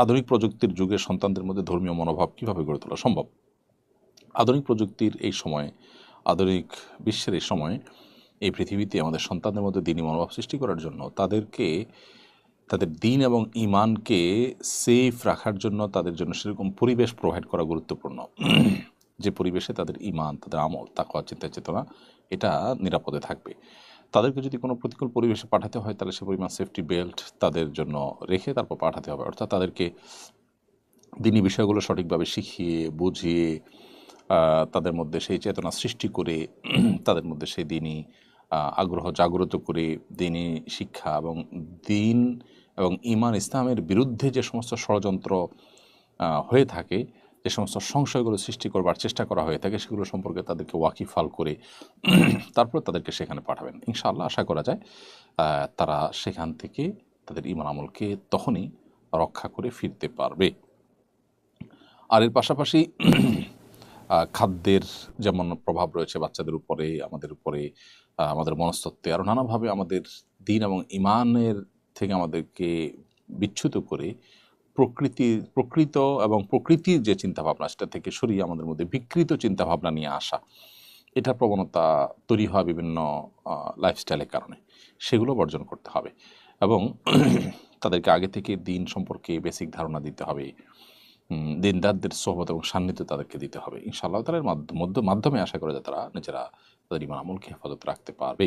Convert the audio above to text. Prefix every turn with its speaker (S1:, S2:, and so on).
S1: আধুনিক প্রযুক্তির যুগে সন্তানদের মধ্যে ধর্মীয় মনোভাব কীভাবে গড়ে তোলা সম্ভব? আধুনিক প্রযুক্তির এই সময়ে, আধুনিক বিশ্বের এই সময়ে, এই পৃথিবীতে আমাদের সন্তানদের মধ্যে দ্বীনি মনোভাব সৃষ্টি করার জন্য তাদেরকে তাদের দ্বীন এবং ঈমানকে সেফ রাখার জন্য তাদের জন্য সেরকম পরিবেশ প্রোভাইড করা গুরুত্বপূর্ণ। যে পরিবেশে তাদের ঈমান, তাদের আমল, তাকওয়া, চিন্তা চেতনা এটা নিরাপদে থাকবে। তাদেরকে যদি কোনো প্রতিকূল পরিবেশে পাঠাতে হয় তাহলে সে পরিমাণ সেফটি বেল্ট তাদের জন্য রেখে তারপর পাঠাতে হবে। অর্থাৎ তাদেরকে দ্বীনি বিষয়গুলো সঠিকভাবে শিখিয়ে, বুঝিয়ে, তাদের মধ্যে সেই চেতনা সৃষ্টি করে, তাদের মধ্যে সেই দ্বীনি আগ্রহ জাগ্রত করে দ্বীনি শিক্ষা এবং দ্বীন এবং ঈমান ইসলামের বিরুদ্ধে যে সমস্ত ষড়যন্ত্র হয়ে থাকে, যে সমস্ত সংশয়গুলো সৃষ্টি করবার চেষ্টা করা হয়ে থাকে, সেগুলো সম্পর্কে তাদেরকে ওয়াকিফাল করে তারপর তাদেরকে সেখানে পাঠাবেন। ইনশাআল্লাহ আশা করা যায় তারা সেখান থেকে তাদের ঈমান আমলকে তখনই রক্ষা করে ফিরতে পারবে। আর এর পাশাপাশি খাদ্যের যেমন প্রভাব রয়েছে বাচ্চাদের উপরে, আমাদের উপরে, আমাদের মনস্তত্ত্বে, আরও নানাভাবে আমাদের দ্বীন এবং ঈমানের থেকে আমাদেরকে বিচ্যুত করে প্রকৃত এবং প্রকৃতির যে চিন্তাভাবনা সেটা থেকে সরিয়ে আমাদের মধ্যে বিকৃত চিন্তাভাবনা নিয়ে আসা, এটার প্রবণতা তৈরি হওয়া বিভিন্ন লাইফস্টাইলের কারণে, সেগুলো বর্জন করতে হবে এবং তাদেরকে আগে থেকে দ্বীন সম্পর্কে বেসিক ধারণা দিতে হবে। দিনদারদের সোহবত এবং সান্নিধ্য তাদেরকে দিতে হবে। ইনশাআল্লাহ তাআলার মাধ্যমে আশা করা যায় তারা নিজেরা তাদের ঈমান আমলকে হেফাজত রাখতে পারবে।